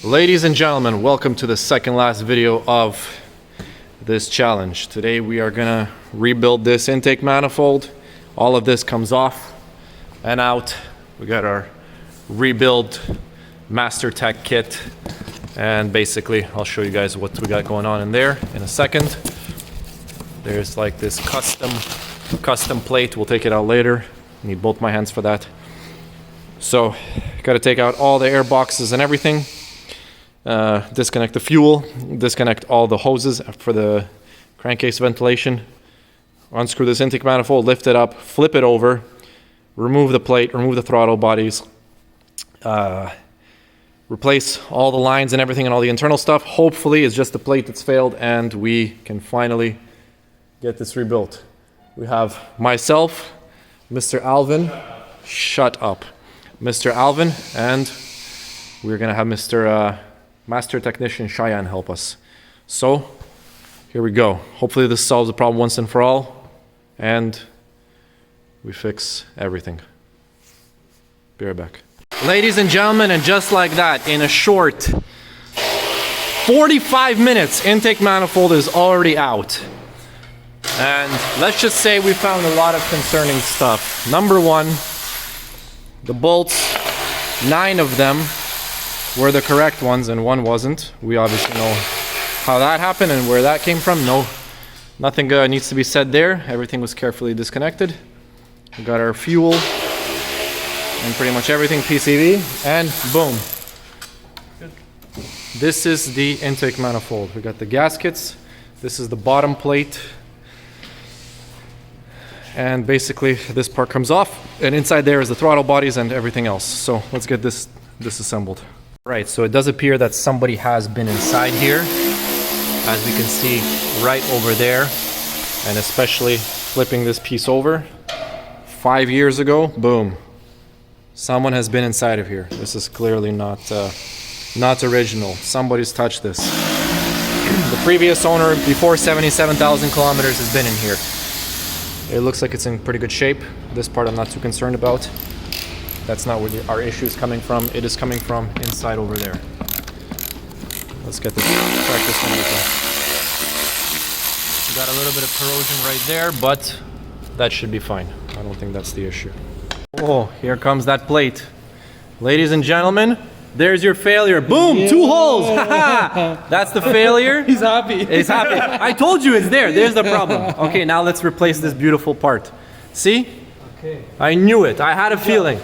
Ladies and gentlemen, welcome to the second last video of this challenge. Today we are gonna rebuild this intake manifold. All of this comes off and out. We got our rebuild Master Tech kit, and basically I'll show you guys what we got going on in there in a second. There's like this custom plate. We'll take it out later. Need both my hands for that. So got to take out all the air boxes and everything. Disconnect the fuel, disconnect all the hoses for the crankcase ventilation, unscrew this intake manifold, lift it up, flip it over, remove the plate, remove the throttle bodies, replace all the lines and everything and all the internal stuff. Hopefully it's just the plate that's failed and we can finally get this rebuilt. We have myself, Mr. Alvin, shut up, Mr. Alvin, and we're gonna have Mr. Master Technician Cheyenne help us. So here we go. Hopefully this solves the problem once and for all and we fix everything. Be right back. Ladies and gentlemen, and just like that, in a short 45 minutes, intake manifold is already out. And let's just say we found a lot of concerning stuff. Number one, the bolts, 9 of them were the correct ones and one wasn't. We obviously know how that happened and where that came from. Nothing needs to be said there. Everything was carefully disconnected. We got our fuel and pretty much everything PCV, and boom. This is the intake manifold. We got the gaskets. This is the bottom plate. And basically this part comes off and inside there is the throttle bodies and everything else. So let's get this disassembled. Right, so it does appear that somebody has been inside here, as we can see right over there, and especially flipping this piece over 5 years ago, boom, someone has been inside of here. This is clearly not original. Somebody's touched this. The previous owner, before 77,000 kilometers, has been in here. It looks like it's in pretty good shape. This part I'm not too concerned about. That's not where our issue is coming from. It is coming from inside over there. Let's get this, crack this one open. We got a little bit of corrosion right there, but that should be fine. I don't think that's the issue. Oh, here comes that plate. Ladies and gentlemen, there's your failure. Boom, yeah. 2 holes. That's the failure. He's happy. He's happy. I told you it's there. There's the problem. Okay, now let's replace this beautiful part. See? Okay. I knew it. I had a feeling.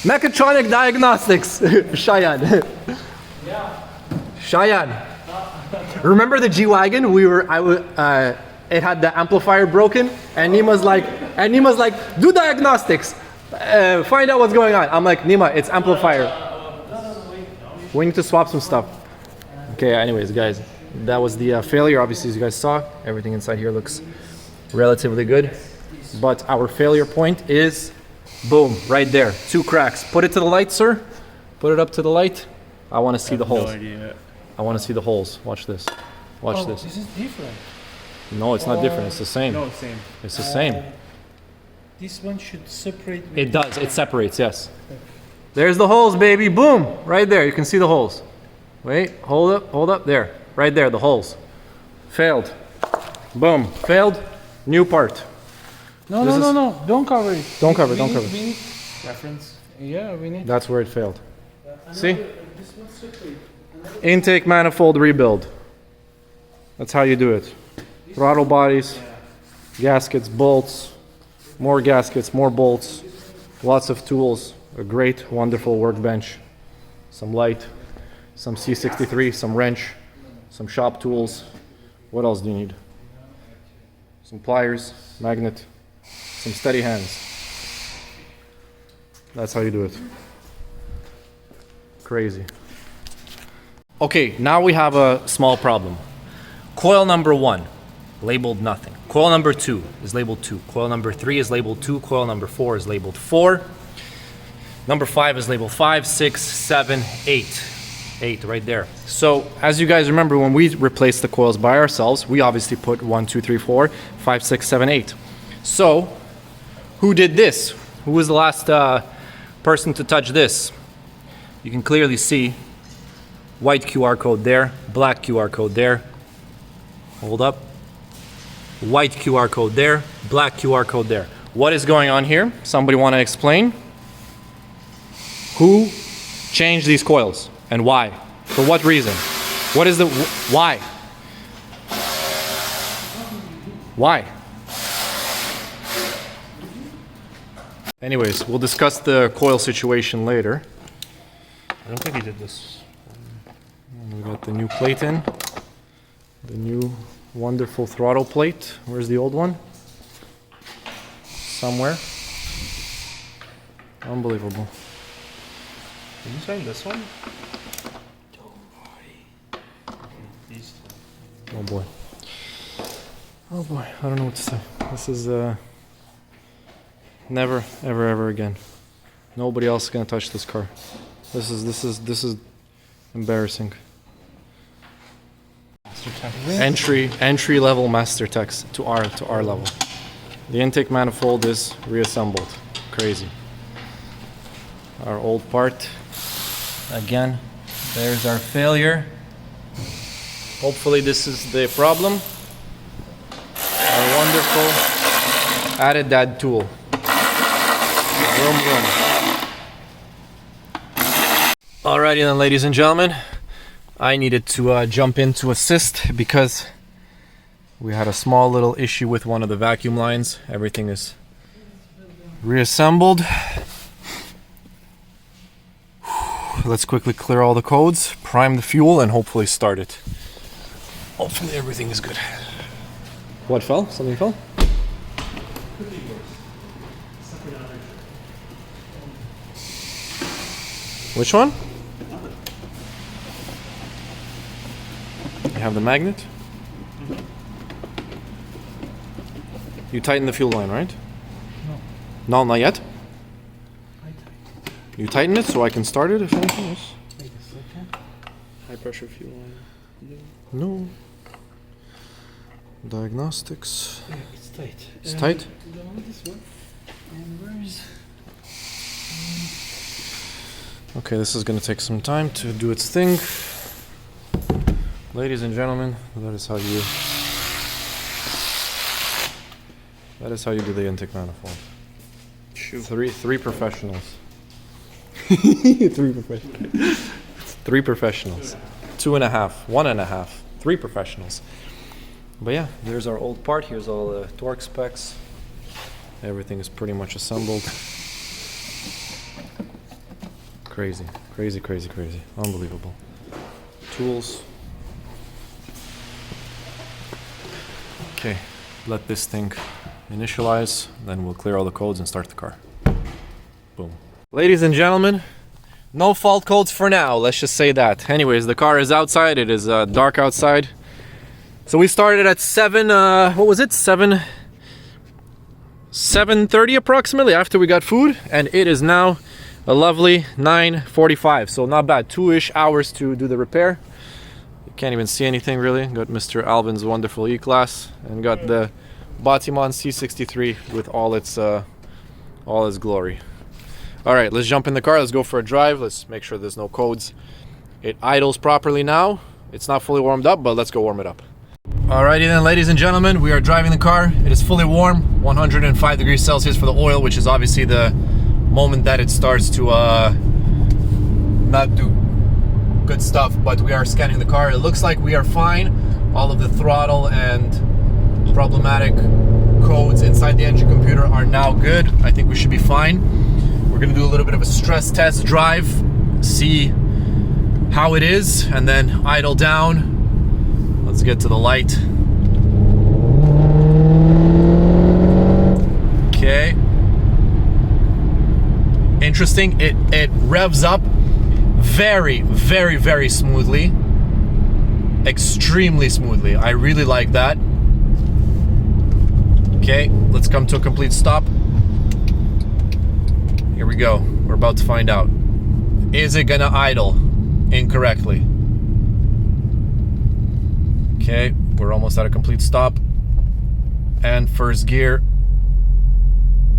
Mechatronic Diagnostics. Cheyenne. Yeah. Cheyenne. Remember the G-Wagon? It had the amplifier broken, and Nima's like, do diagnostics. Find out what's going on. I'm like, Nima, it's amplifier. We need to swap some stuff. Okay, anyways, guys, that was the failure. Obviously, as you guys saw, everything inside here looks relatively good. But our failure point is, boom, right there. 2 cracks. Put it to the light, sir. Put it up to the light. I want to see the holes. No idea. I want to see the holes. Watch this. Watch this. This is different. No, it's not different. It's the same. No, same. It's the same. This one should separate. It does. It separates, yes. There's the holes, baby. Boom. Right there. You can see the holes. Wait. Hold up. Hold up. There. Right there. The holes. Failed. Boom. Failed. New part. No. Don't cover it. Don't cover. Don't cover. We need reference. Yeah, we need. That's where it failed. See? This one's separate. Intake manifold rebuild. That's how you do it. Throttle bodies, gaskets, bolts, more gaskets, more bolts, lots of tools, a great, wonderful workbench, some light, some C63, some wrench, some shop tools. What else do you need? Some pliers, magnet, some steady hands. That's how you do it. Crazy. Okay, now we have a small problem. Coil number 1, labeled nothing. Coil number 2 is labeled 2. Coil number 3 is labeled 2. Coil number 4 is labeled 4. Number 5 is labeled 5, 6, 7, 8. 8 right there. So as you guys remember, when we replaced the coils by ourselves, we obviously put 1, 2, 3, 4, 5, 6, 7, 8. So who did this? Who was the last person to touch this? You can clearly see White QR code there, black QR code there. Hold up. White QR code there, black QR code there. What is going on here? Somebody want to explain? Who changed these coils and why? For what reason? What is the why? Why? Anyways, we'll discuss the coil situation later. I don't think he did this. We got the new plate in. The new wonderful throttle plate. Where's the old one? Somewhere. Unbelievable. Did you sign this one? Oh boy. Oh boy, I don't know what to say. This is never, ever, ever again. Nobody else is gonna touch this car. This is embarrassing. Entry level Master Techs to our level. The intake manifold is reassembled. Crazy. Our old part. Again, there's our failure. Hopefully this is the problem. Our wonderful added that tool. Vroom, vroom. Alrighty then, ladies and gentlemen. I needed to jump in to assist because we had a small little issue with one of the vacuum lines. Everything is reassembled. Let's quickly clear all the codes, prime the fuel, and hopefully start it. Hopefully everything is good. What fell? Something fell? Which one? You have the magnet? You tighten the fuel line, right? No. No, not yet? You tighten it so I can start it if anything else? Wait a second. High pressure fuel line. No. Diagnostics. Yeah, it's tight. It's tight? This one. And where is... Okay, this is gonna take some time to do its thing. Ladies and gentlemen, that is how you do the intake manifold. Shoot. Three professionals. Three professionals. Three professionals. 2.5, 1.5, 3 professionals. But yeah, there's our old part. Here's all the torque specs. Everything is pretty much assembled. Crazy, crazy, crazy, crazy. Unbelievable. Tools. Okay, let this thing initialize, then we'll clear all the codes and start the car. Boom. Ladies and gentlemen, no fault codes for now, let's just say that. Anyways, the car is outside, it is dark outside. So we started at 7:30 approximately after we got food, and it is now a lovely 9:45, so not bad. 2-ish hours to do the repair. You can't even see anything really. Got Mr. Alvin's wonderful E-Class and got the Batiman C63 with all its glory. All right, let's jump in the car. Let's go for a drive. Let's make sure there's no codes. It idles properly now. It's not fully warmed up, but let's go warm it up. Alrighty then, ladies and gentlemen, we are driving the car. It is fully warm, 105 degrees Celsius for the oil, which is obviously the moment that it starts to not do good stuff, but we are scanning the car. It looks like we are fine. All of the throttle and problematic codes inside the engine computer are now good. I think we should be fine. We're gonna do a little bit of a stress test drive, see how it is, and then idle down. Let's get to the light. Okay. Interesting, it revs up very, very, very smoothly. Extremely smoothly. I really like that. Okay, let's come to a complete stop. Here we go. We're about to find out. Is it gonna idle incorrectly? Okay, we're almost at a complete stop. And first gear.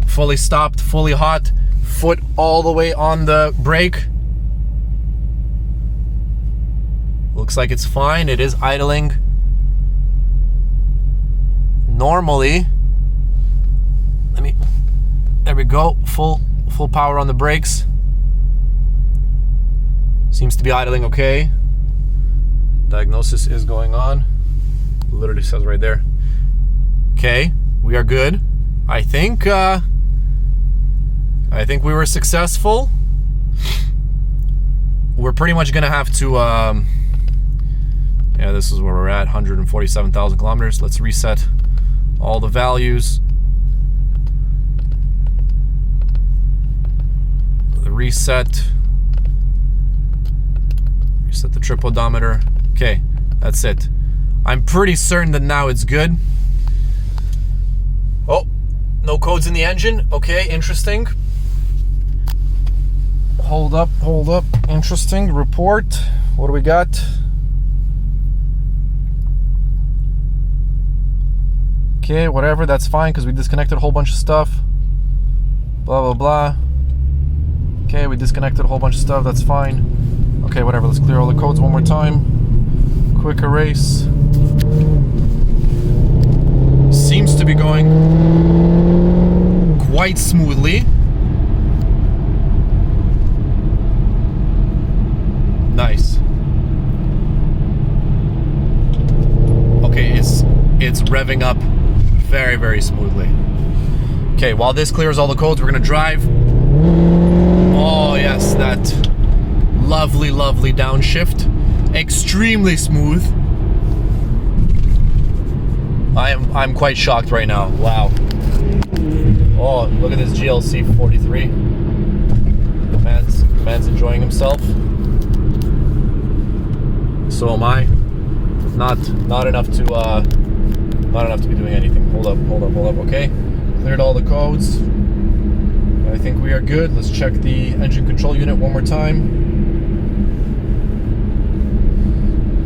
Fully stopped, fully hot. Foot all the way on the brake. looks like it's fine. It is idling normally. There we go. Full power on the brakes. Seems to be idling okay. Diagnosis is going on. Literally says right there. Okay, we are good. I think we were successful. We're pretty much gonna have to yeah, this is where we're at, 147,000 kilometers. Let's reset all the values. Reset the trip odometer. Okay, that's it. I'm pretty certain that now it's good. Oh, no codes in the engine. Okay, interesting. Hold up. Interesting. Report. What do we got? Okay, whatever, that's fine because we disconnected a whole bunch of stuff. Blah, blah, blah. Okay, we disconnected a whole bunch of stuff, that's fine. Okay, whatever, let's clear all the codes one more time. Quick erase. Seems to be going quite smoothly. Nice. Okay, it's revving up very, very smoothly. Okay, while this clears all the codes, we're gonna drive. Oh yes, that lovely, lovely downshift. Extremely smooth. I'm quite shocked right now. Wow. Oh, look at this GLC 43. Man's enjoying himself. So am I. Not enough to be doing anything. Hold up. Okay, cleared all the codes. I think we are good. Let's check the engine control unit one more time.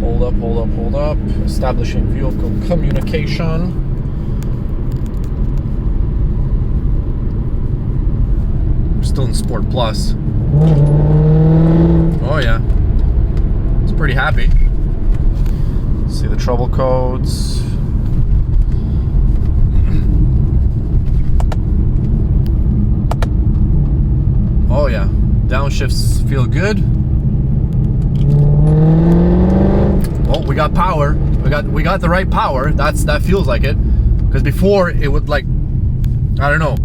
Hold up. Establishing vehicle communication. We're still in Sport Plus. Oh yeah. It's pretty happy. See the trouble codes. Oh yeah, downshifts feel good. Oh, we got power. We got the right power. That feels like it. Because before it would, like, I don't know,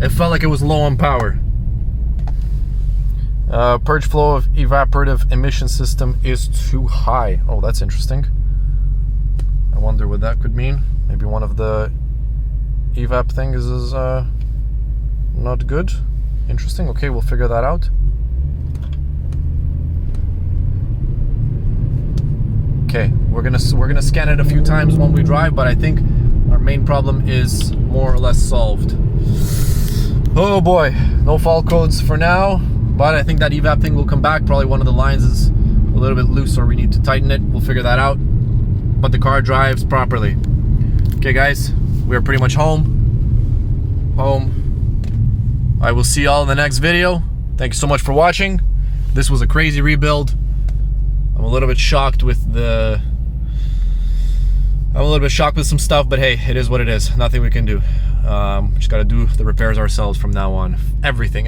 it felt like it was low on power. Purge flow of evaporative emission system is too high. Oh, that's interesting. I wonder what that could mean. Maybe one of the evap things is not good. Interesting. Okay, we'll figure that out. Okay, we're gonna scan it a few times when we drive, but I think our main problem is more or less solved. Oh boy, no fault codes for now, but I think that evap thing will come back. Probably one of the lines is a little bit loose, or we need to tighten it. We'll figure that out. But the car drives properly. Okay, guys, we're pretty much home. I will see y'all in the next video. Thank you so much for watching. This was a crazy rebuild. I'm a little bit shocked with some stuff, but hey, it is what it is. Nothing we can do. Just gotta do the repairs ourselves from now on. Everything.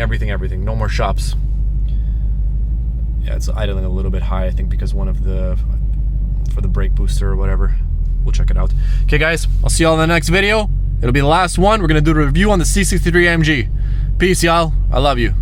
No more shops. Yeah, it's idling a little bit high, I think, because for the brake booster or whatever. We'll check it out. Okay, guys, I'll see y'all in the next video. It'll be the last one. We're gonna do a review on the C63 AMG. Peace, y'all. I love you.